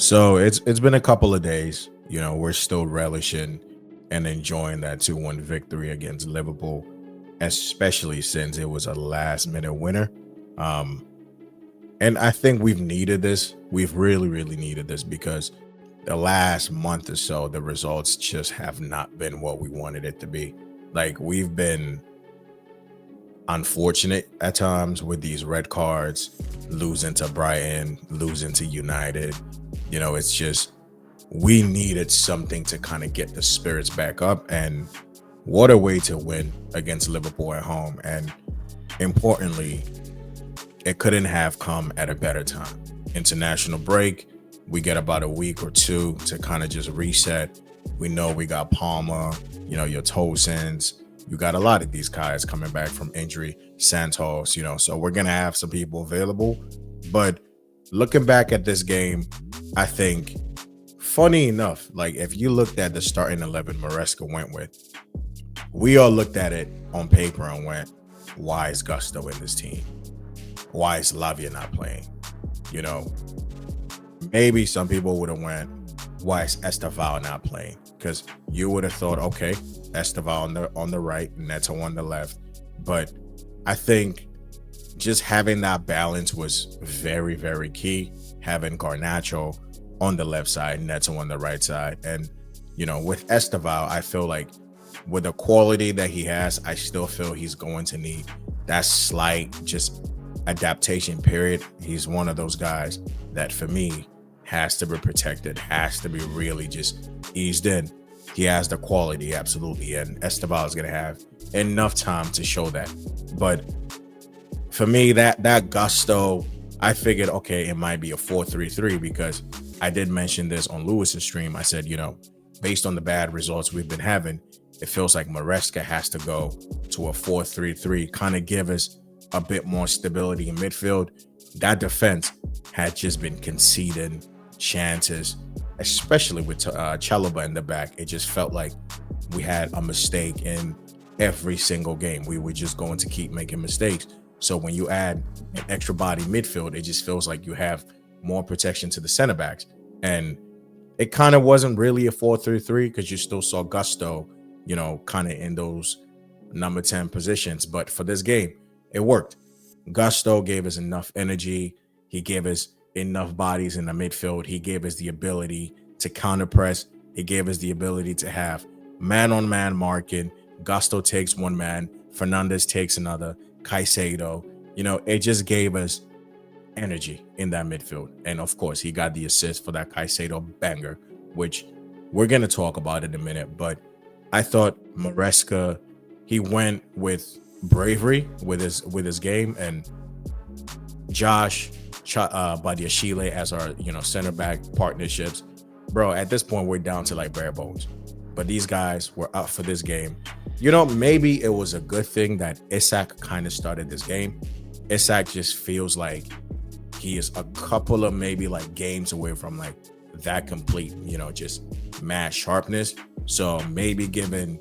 So it's been a couple of days. We're still relishing and enjoying that 2-1 victory against Liverpool, especially since it was a last minute winner. Um, and I think we've needed this. We've really, really needed this because the last month or so, the results just have not been what we wanted it to be. Like we've been unfortunate at times with these red cards, losing to Brighton, losing to United. It's just we needed something to kind of get the spirits back up. And what a way to win against Liverpool at home. And importantly, it couldn't have come at a better time. International break, we get about a week or two to kind of just reset. We know we got Palmer, your Tosins. You got a lot of these guys coming back from injury, Santos, so we're going to have some people available. But looking back at this game, I think, funny enough, like if you looked at the starting 11 Maresca went with, we all looked at it on paper and went, why is Gusto in this team? Why is Lavia not playing? Maybe some people would have went, why is Estevao not playing? Because you would have thought, okay, Estevao on the right, Neto on the left. But I think just having that balance was very, very key. Having Garnacho on the left side, Neto on the right side. And, with Estevao, I feel like with the quality that he has, I still feel he's going to need that slight just adaptation period. He's one of those guys that for me has to be protected, has to be really just eased in. He has the quality, absolutely, and Estevao is going to have enough time to show that. But for me, that Gusto, I figured, okay, it might be a 4-3-3 because I did mention this on Lewis's stream. I said, based on the bad results we've been having, it feels like Maresca has to go to a 4-3-3, kind of give us a bit more stability in midfield. That defense had just been conceding chances, especially with Chalobah in the back. It just felt like we had a mistake in every single game. We were just going to keep making mistakes. So when you add an extra body midfield, it just feels like you have more protection to the center backs. And it kind of wasn't really a 4-3-3 because you still saw Gusto, kind of in those number 10 positions. But for this game, it worked. Gusto gave us enough energy. He gave us enough bodies in the midfield. He gave us the ability to counter press. He gave us the ability to have man-on-man marking. Gusto takes one man. Fernandez takes another. Caicedo. It just gave us energy in that midfield. And of course, he got the assist for that Caicedo banger, which we're going to talk about in a minute. But I thought Maresca, he went with bravery with his game, and Josh Badiashile as our center back partnerships. Bro, at this point we're down to like bare bones. But these guys were up for this game. Maybe it was a good thing that Isak kind of started this game. Isak just feels like he is a couple of maybe like games away from like that complete, just mad sharpness. So maybe given,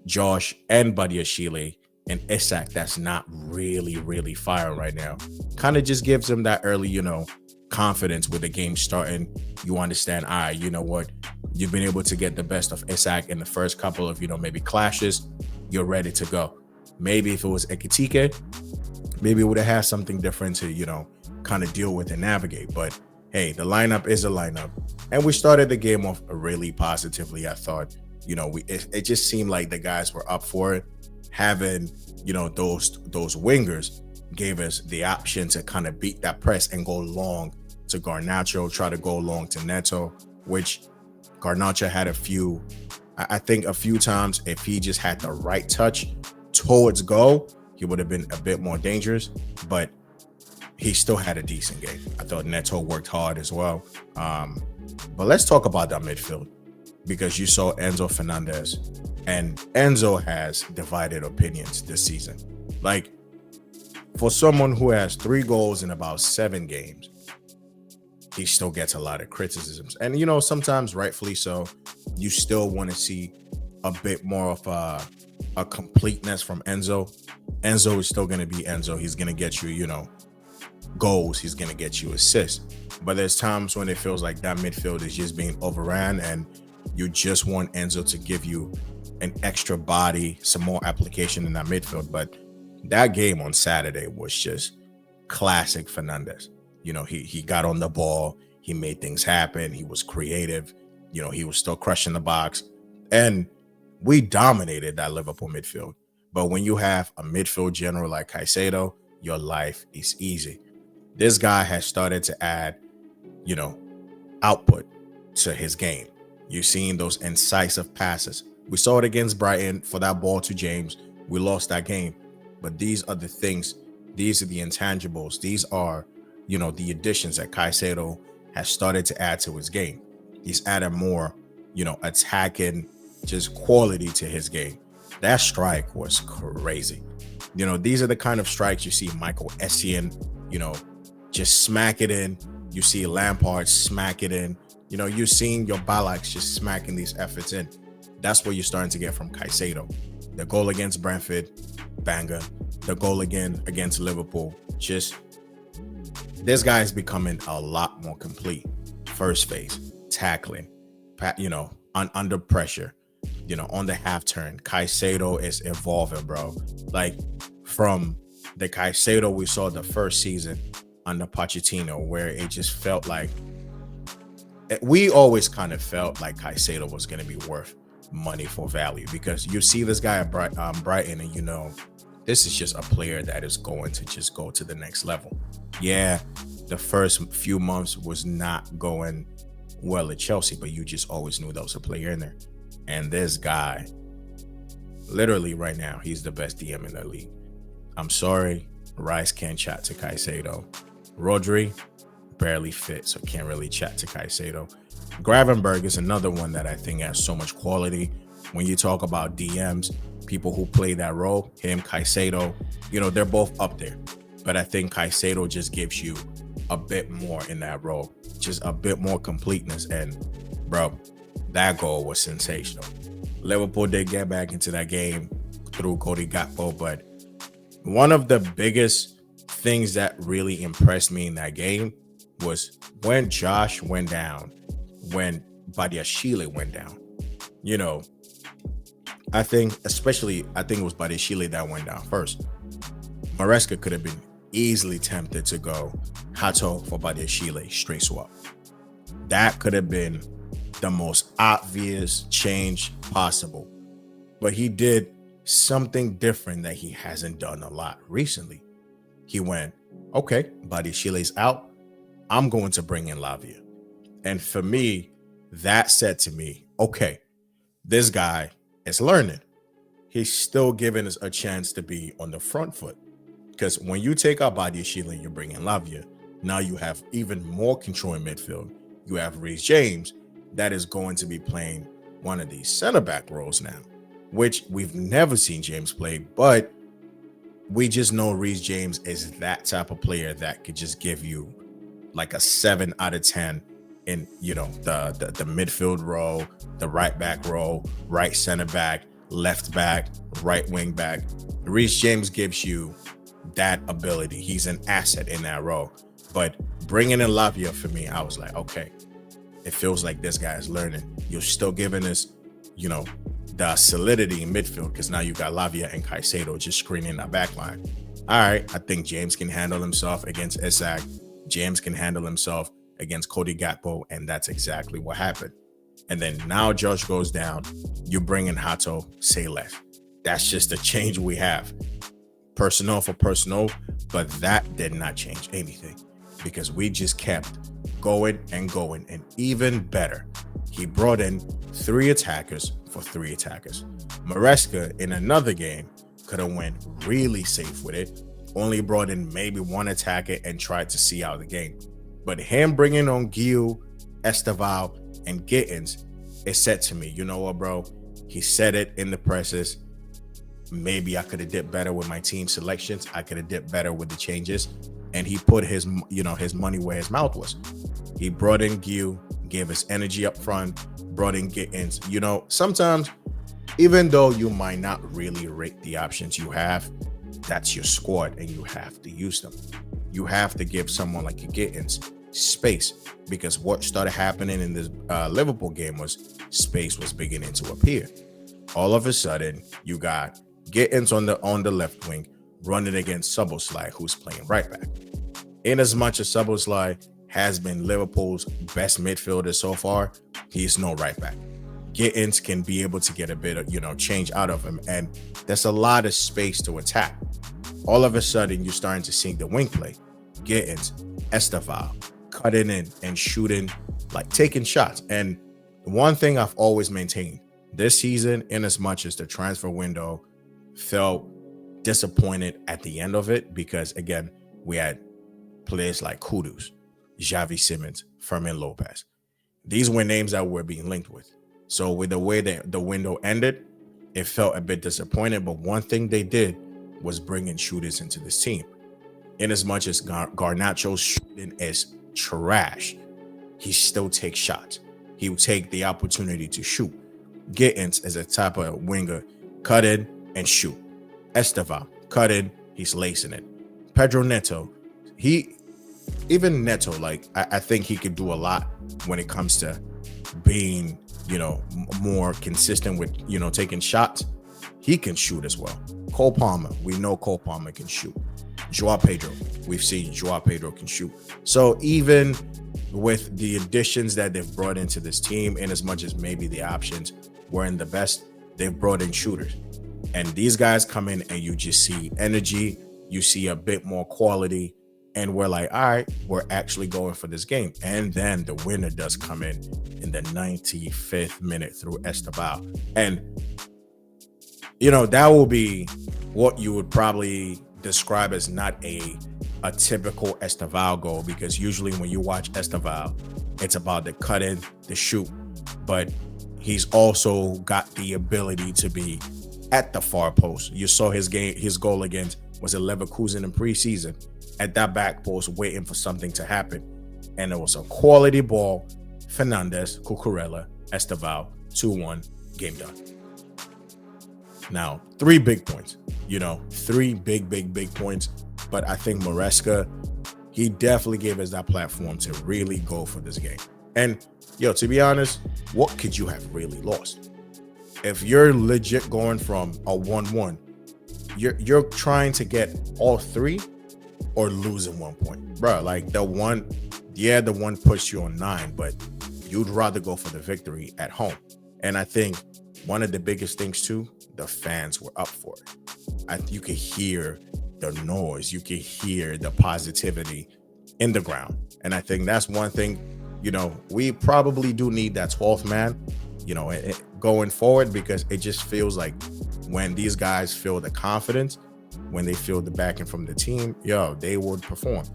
Josh and Badiashile and Isak that's not really, really firing right now, kind of just gives him that early, confidence with the game starting. You understand, all right, you know what? You've been able to get the best of Isak in the first couple of, maybe clashes. You're ready to go. Maybe if it was Ekitike, maybe it would have had something different to, kind of deal with and navigate. But hey, the lineup is a lineup. And we started the game off really positively. I thought, it just seemed like the guys were up for it. Having, those wingers gave us the option to kind of beat that press and go long to Garnacho, try to go long to Neto, which Garnacho had a few times. If he just had the right touch towards goal, he would have been a bit more dangerous, but he still had a decent game. I thought Neto worked hard as well. But let's talk about that midfield, because you saw Enzo Fernandez, and Enzo has divided opinions this season. Like, for someone who has 3 goals in about 7 games, he still gets a lot of criticisms. And, sometimes rightfully so. You still want to see a bit more of a completeness from Enzo. Enzo is still going to be Enzo. He's going to get you, goals, he's going to get you assists. But there's times when it feels like that midfield is just being overran and you just want Enzo to give you an extra body, some more application in that midfield. But that game on Saturday was just classic Fernandez. He got on the ball, he made things happen, he was creative, he was still crushing the box, and we dominated that Liverpool midfield. But when you have a midfield general like Caicedo, your life is easy. This guy has started to add, output to his game. You're seeing those incisive passes. We saw it against Brighton for that ball to James. We lost that game. But these are the things, these are the intangibles. These are, the additions that Caicedo has started to add to his game. He's added more, attacking, just quality to his game. That strike was crazy. These are the kind of strikes you see Michael Essien, just smack it in. You see Lampard smack it in. You're seeing your Balaks just smacking these efforts in. That's what you're starting to get from Caicedo. The goal against Brentford, banger. The goal again against Liverpool, just this guy is becoming a lot more complete. First phase, tackling, under pressure, on the half turn. Caicedo is evolving, bro. Like from the Caicedo we saw the first season under Pochettino, where it just felt like we always kind of felt like Caicedo was going to be worth money for value, because you see this guy at Brighton and this is just a player that is going to just go to the next level. Yeah, the first few months was not going well at Chelsea, but you just always knew there was a player in there. And this guy, literally right now, he's the best DM in the league. I'm sorry, Rice can't chat to Caicedo. Rodri, barely fit, so can't really chat to Caicedo. Gravenberg is another one that I think has so much quality. When you talk about DMs, people who play that role, him, Caicedo, they're both up there. But I think Caicedo just gives you a bit more in that role, just a bit more completeness. And bro, that goal was sensational. Liverpool did get back into that game through Cody Gakpo, but one of the biggest things that really impressed me in that game was when Josh went down, when Badiashile went down. I think it was Badiashile that went down first. Maresca could have been easily tempted to go Hato for Badiashile straight swap. That could have been the most obvious change possible. But he did something different that he hasn't done a lot recently. He went, okay, Badiashile's out. I'm going to bring in Lavia. And for me, that said to me, okay, this guy is learning. He's still giving us a chance to be on the front foot. Because when you take out Badiashile and you bring in Lavia, now you have even more control in midfield. You have Reece James that is going to be playing one of these center back roles now, which we've never seen James play, but we just know Reece James is that type of player that could just give you like a 7 out of 10 in, the midfield role, the right back role, right center back, left back, right wing back. Reece James gives you that ability. He's an asset in that role. But bringing in Lavia for me, I was like, okay, it feels like this guy is learning. You're still giving us, the solidity in midfield, because now you got Lavia and Caicedo just screening that back line. All right, I think James can handle himself against Isak. James can handle himself against Cody Gakpo, and that's exactly what happened. And then now Josh goes down. You bring in Hato, say less. That's just a change we have. Personnel for personnel, but that did not change anything because we just kept going and going. And even better, he brought in 3 attackers for 3 attackers. Maresca in another game could have went really safe with it. Only brought in maybe 1 attacker and tried to see out the game. But him bringing on Gil, Estevao, and Gittins, it said to me, you know what, bro? He said it in the presses. Maybe I could have did better with my team selections. I could have did better with the changes. And he put his money where his mouth was. He brought in Gil, gave us energy up front, brought in Gittins. Sometimes, even though you might not really rate the options you have, that's your squad and you have to use them. you have to give someone like a Gittins space, because what started happening in this Liverpool game was space was beginning to appear. All of a sudden, you got Gittins on the left wing running against Szoboszlai, who's playing right back. In as much as Szoboszlai has been Liverpool's best midfielder so far, he's no right back. Gittins can be able to get a bit of, change out of him, and there's a lot of space to attack. All of a sudden, you're starting to see the wing play. Gittins, Estevao, cutting in and shooting, like taking shots. And one thing I've always maintained this season, in as much as the transfer window felt disappointed at the end of it, because again, we had players like Kudus, Xavi Simons, Fermin Lopez. These were names that were being linked with. So with the way that the window ended, it felt a bit disappointing. But one thing they did was bring in shooters into this team. In as much as Garnacho's shooting is trash, he still takes shots. He will take the opportunity to shoot. Gittins is a type of winger, cut in and shoot. Estevao, cut in, he's lacing it. Pedro Neto, even Neto, like I think he could do a lot when it comes to being, more consistent with, taking shots. He can shoot as well. Cole Palmer, we know Cole Palmer can shoot. Joao Pedro, we've seen Joao Pedro can shoot. So even with the additions that they've brought into this team, in as much as maybe the options weren't the best, they've brought in shooters. And these guys come in and you just see energy, you see a bit more quality, and we're like, all right, we're actually going for this game. And then the winner does come in the 95th minute through Estevao. And, that will be what you would probably describe as not a typical Estevao goal, because usually when you watch Estevao, it's about the cut in, the shoot. But he's also got the ability to be at the far post. You saw his goal against was a Leverkusen in preseason, at that back post waiting for something to happen. And it was a quality ball. Fernandes, Cucurella, Estevao, 2-1, game done. Now, 3 big points, 3 big points. But I think Maresca, he definitely gave us that platform to really go for this game. And, to be honest, what could you have really lost? If you're legit going from a 1-1, you're trying to get all 3 or losing 1 point. Bro, like the one puts you on 9, but you'd rather go for the victory at home. And I think one of the biggest things too, the fans were up for it. You could hear the noise, you could hear the positivity in the ground. And I think that's one thing, we probably do need that 12th man, going forward, because it just feels like when these guys feel the confidence, when they feel the backing from the team, they would perform.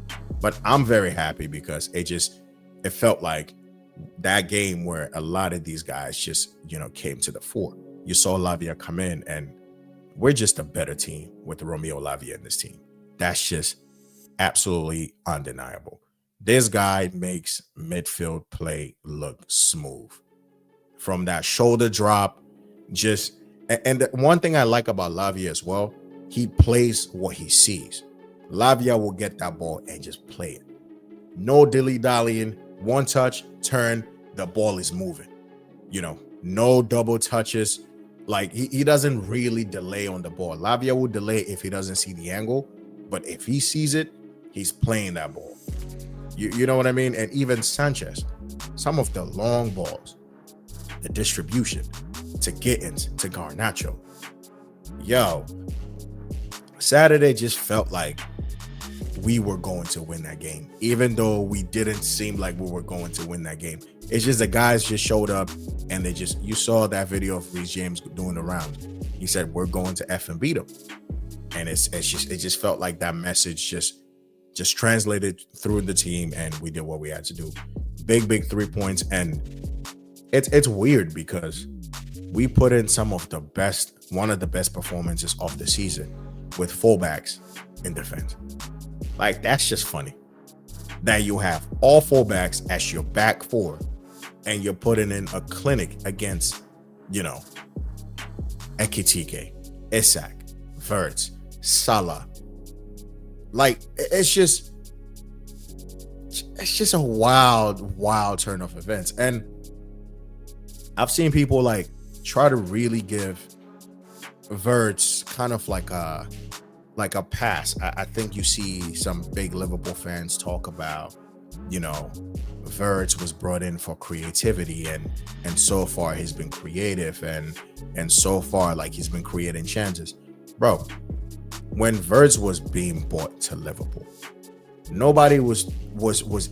But I'm very happy because it felt like that game where a lot of these guys just, came to the fore. You saw Lavia come in, and we're just a better team with Romeo Lavia in this team. That's just absolutely undeniable. This guy makes midfield play look smooth. From that shoulder drop, and the one thing I like about Lavia as well, he plays what he sees. Lavia will get that ball and just play it. No dilly-dallying, one touch, turn, the ball is moving. No double touches. Like he doesn't really delay on the ball. Lavia will delay if he doesn't see the angle, but if he sees it, he's playing that ball. You know what I mean? And even Sanchez, some of the long balls, the distribution to Gittins, to Garnacho. Saturday just felt like we were going to win that game, even though we didn't seem like we were going to win that game. It's just the guys just showed up, and you saw that video of Reece James doing the rounds. He said, we're going to F and beat them. And it just felt like that message just translated through the team, and we did what we had to do. Big 3 points. And it's weird because we put in one of the best performances of the season with fullbacks in defense. Like, that's just funny that you have all fullbacks as your back four, and you're putting in a clinic against, Ekitike, Isak, Verts, Salah. Like, it's just it's just a wild turn of events. And I've seen people like try to really give Verts kind of like a pass. I think you see some big Liverpool fans talk about, you know, Verts was brought in for creativity, and so far he's been creative, and so far like he's been creating chances. Bro, when Verts was being bought to Liverpool, nobody was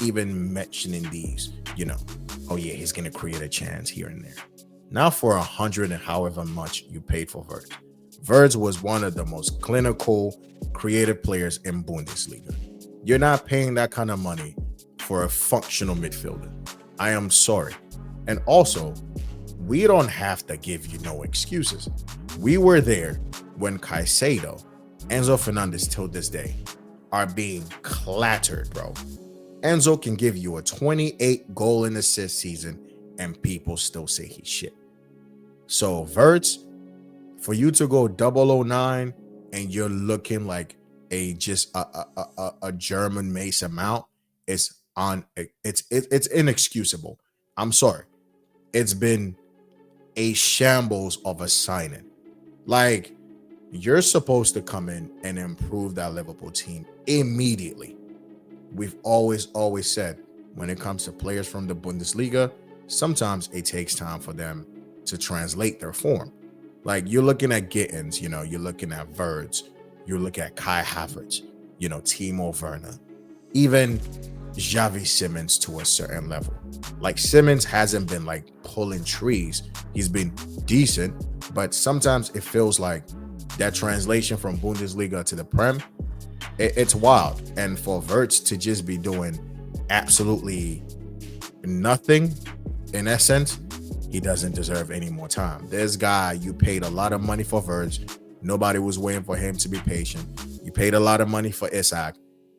even mentioning these, you know, oh yeah, he's gonna create a chance here and there. Now for 100 and however much you paid for Verts, Verts was one of the most clinical, creative players in Bundesliga. You're not paying that kind of money for a functional midfielder. I am sorry. And also, we don't have to give you no excuses. We were there when Caicedo, Enzo Fernandez till this day are being clattered, bro. Enzo can give you a 28 goal and assist season and people still say he's shit. So Verts, for you to go 009 and you're looking like a German Mason Mount, it's inexcusable. I'm sorry. It's been a shambles of a signing. Like, you're supposed to come in and improve that Liverpool team immediately. We've always said when it comes to players from the Bundesliga, sometimes it takes time for them to translate their form. Like, you're looking at Gittins, you know, you're looking at Verts, you're looking at Kai Havertz, you know, Timo Werner, even Xavi Simons to a certain level. Like, Simons hasn't been like pulling trees. He's been decent, but sometimes it feels like that translation from Bundesliga to the Prem, it's wild. And for Verts to just be doing absolutely nothing, in essence, he doesn't deserve any more time. This guy, you paid a lot of money for Verts. Nobody was waiting for him to be patient. You paid a lot of money for Isak,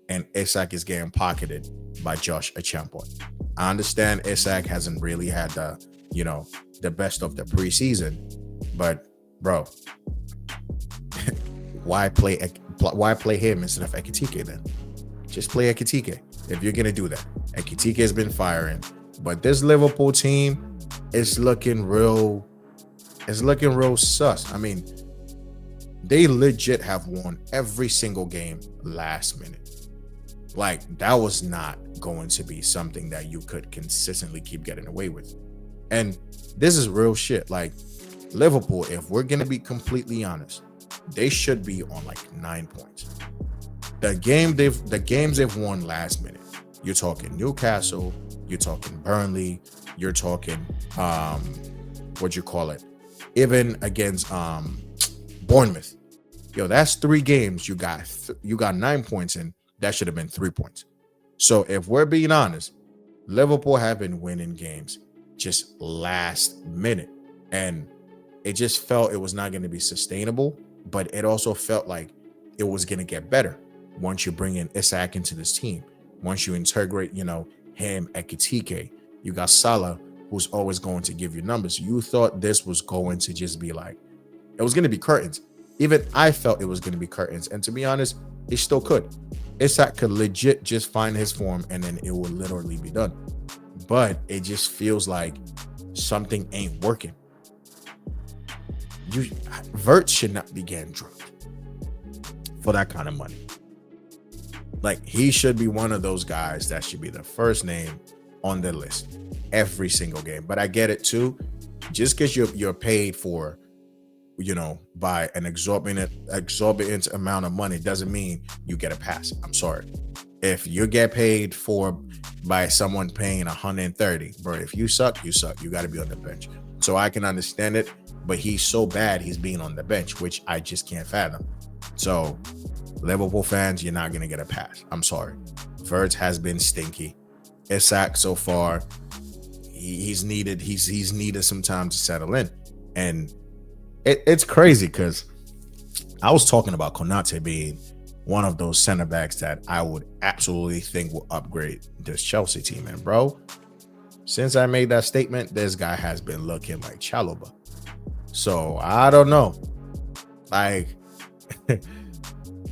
and Isak is getting pocketed by Josh Achampon. I understand Isak hasn't really had the best of the preseason, but bro, why play him instead of Ekitike then? Just play Ekitike if you're gonna do that. Ekitike has been firing, but this Liverpool team is looking real sus. I mean, they legit have won every single game last minute. Like, that was not going to be something that you could consistently keep getting away with. And this is real shit. Like, Liverpool, if we're gonna be completely honest, they should be on like 9 points. The games they've won last minute. You're talking Newcastle, you're talking Burnley, you're talking even against Bournemouth. Yo, that's 3 games you got 9 points in. That should have been 3 points. So if we're being honest, Liverpool have been winning games just last minute, and it just felt it was not going to be sustainable, but it also felt like it was going to get better once you bring in Isak into this team. Once you integrate, him, Ekitike, you got Salah, who's always going to give you numbers. You thought this was going to just be like, it was going to be curtains. Even I felt it was going to be curtains. And to be honest, it still could. Isak could legit just find his form and then it will literally be done. But it just feels like something ain't working. Verts should not be getting dropped for that kind of money. Like, he should be one of those guys that should be the first name on the list every single game. But I get it too. Just because you're paid for, by an exorbitant amount of money doesn't mean you get a pass. I'm sorry. If you get paid for by someone paying 130, bro, if you suck, you suck. You got to be on the bench. So I can understand it, but he's so bad he's being on the bench, which I just can't fathom. So Liverpool fans, you're not going to get a pass. I'm sorry. Verts has been stinky. Isak so far, he's needed some time to settle in. And it's crazy because I was talking about Konate being one of those center backs that I would absolutely think will upgrade this Chelsea team. And bro, since I made that statement, this guy has been looking like Chalobah. So I don't know. Like,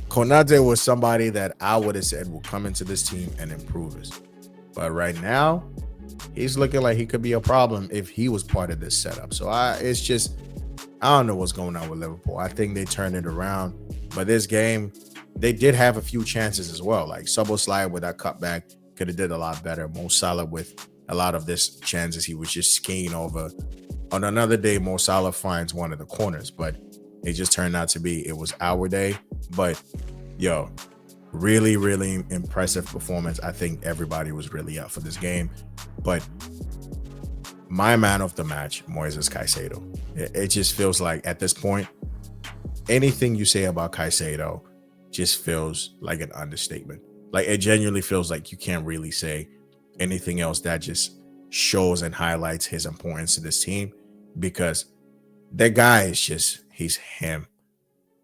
Konate was somebody that I would have said will come into this team and improve us. But right now, he's looking like he could be a problem if he was part of this setup. So it's just, I don't know what's going on with Liverpool. I think they turned it around, but this game, they did have a few chances as well. Like Szoboszlai with that cutback could have did a lot better. Mo Salah with a lot of this chances, he was just skiing over. On another day, Mo Salah finds one of the corners, but it just turned out to be, it was our day. But yo, really, really impressive performance. I think everybody was really up for this game. But my man of the match, Moises Caicedo. It just feels like at this point, anything you say about Caicedo just feels like an understatement. Like it genuinely feels like you can't really say anything else that just shows and highlights his importance to this team, because that guy is just, he's him.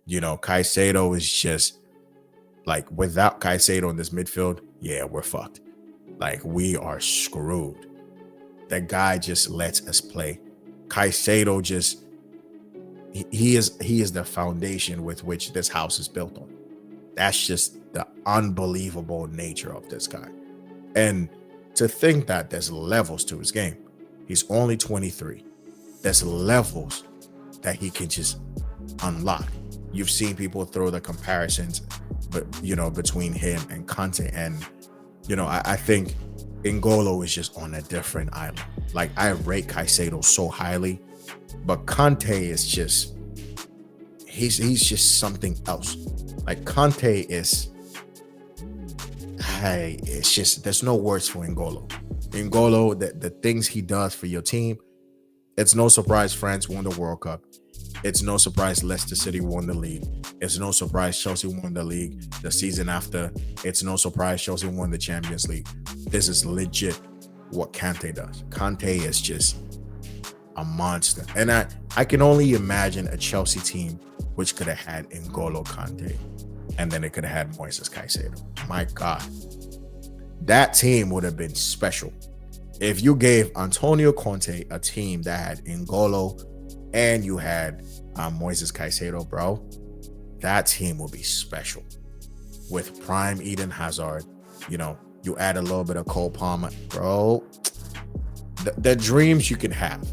You know, Caicedo is just like, without Caicedo in this midfield, yeah, we're fucked. Like we are screwed. That guy just lets us play. Caicedo just, he is the foundation with which this house is built on. That's just the unbelievable nature of this guy. And to think that there's levels to his game. He's only 23. There's levels that he can just unlock. You've seen people throw the comparisons, but you know, between him and Conte, and you know, I think N'Golo is just on a different island. Like I rate Caicedo so highly, but Conte is just, he's just something else. Like Conte is, hey, it's just, there's no words for N'Golo. N'Golo, the things he does for your team, it's no surprise France won the World Cup. It's no surprise Leicester City won the league. It's no surprise Chelsea won the league the season after. It's no surprise Chelsea won the Champions League. This is legit what Conte does. Conte is just a monster. And I can only imagine a Chelsea team which could have had N'Golo Conte, and then it could have had Moises Caicedo. My God. That team would have been special. If you gave Antonio Conte a team that had N'Golo and you had Moises Caicedo, bro, that team will be special. With prime Eden Hazard, you know, you add a little bit of Cole Palmer, bro. The dreams you can have,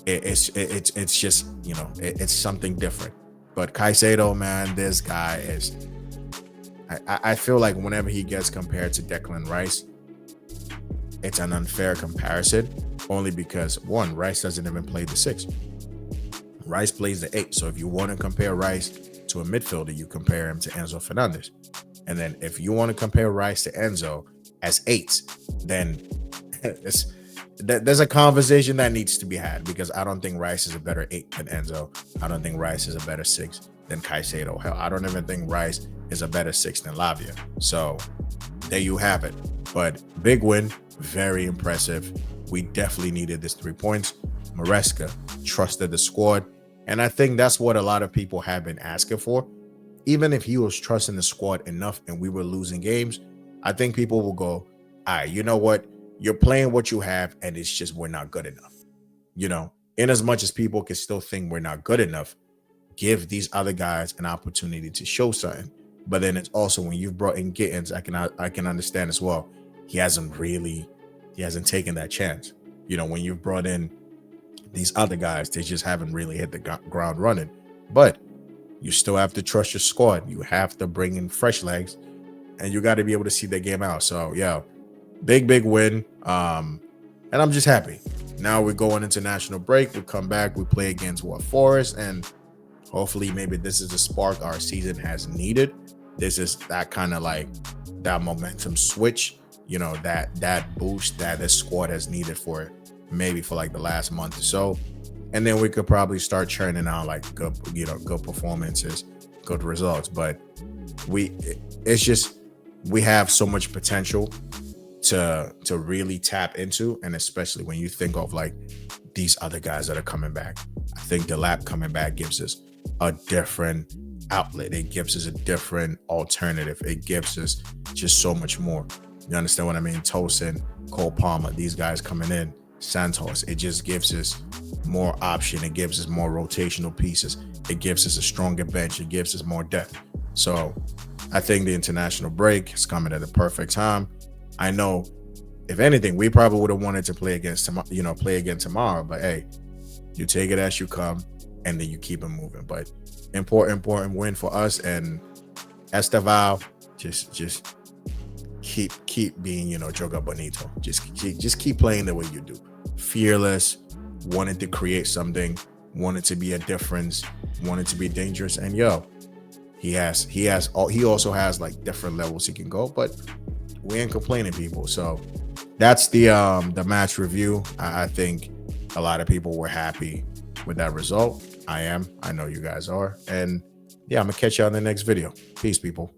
it's just, you know, it's something different. But Caicedo, man, this guy is, I feel like whenever he gets compared to Declan Rice, it's an unfair comparison, only because one, Rice doesn't even play the 6. Rice plays the 8. So if you want to compare Rice to a midfielder, you compare him to Enzo Fernandez. And then if you want to compare Rice to Enzo as 8s, then there's a conversation that needs to be had, because I don't think Rice is a better 8 than Enzo. I don't think Rice is a better 6 than Caicedo. Hell, I don't even think Rice is a better 6 than Lavia. So there you have it. But big win, very impressive. We definitely needed this 3 points. Maresca trusted the squad. And I think that's what a lot of people have been asking for. Even if he was trusting the squad enough and we were losing games, I think people will go, all right, you know what? You're playing what you have, and it's just, we're not good enough. You know, in as much as people can still think we're not good enough, give these other guys an opportunity to show something. But then it's also, when you've brought in Gittins, I can understand as well. He hasn't taken that chance. You know, when you've brought in these other guys, they just haven't really hit the ground running. But you still have to trust your squad. You have to bring in fresh legs, and you got to be able to see the game out. So yeah, big win. And I'm just happy. Now we're going international break. We come back, we play against Forest, and hopefully maybe this is the spark our season has needed. This is that kind of like that momentum switch, you know, that boost that this squad has needed for maybe for like the last month or so. And then we could probably start churning out like good performances, good results. But we have so much potential to really tap into, and especially when you think of like these other guys that are coming back. I think Delap coming back gives us a different outlet. It gives us a different alternative. It gives us just so much more. You understand what I mean? Tosin, Cole Palmer, these guys coming in, Santos, it just gives us more option. It gives us more rotational pieces. It gives us a stronger bench. It gives us more depth. So I think the international break is coming at the perfect time. I know if anything, we probably would have wanted to play against play again tomorrow. But hey, you take it as you come, and then you keep it moving. But important win for us. And Estevao, just keep being, Joga Bonito. Just keep playing the way you do. Fearless, wanted to create something, wanted to be a difference, wanted to be dangerous. And he also has like different levels he can go, but we ain't complaining, people. So that's the match review. I think a lot of people were happy with that result. I know you guys are. And yeah, I'm gonna catch you on the next video. Peace, people.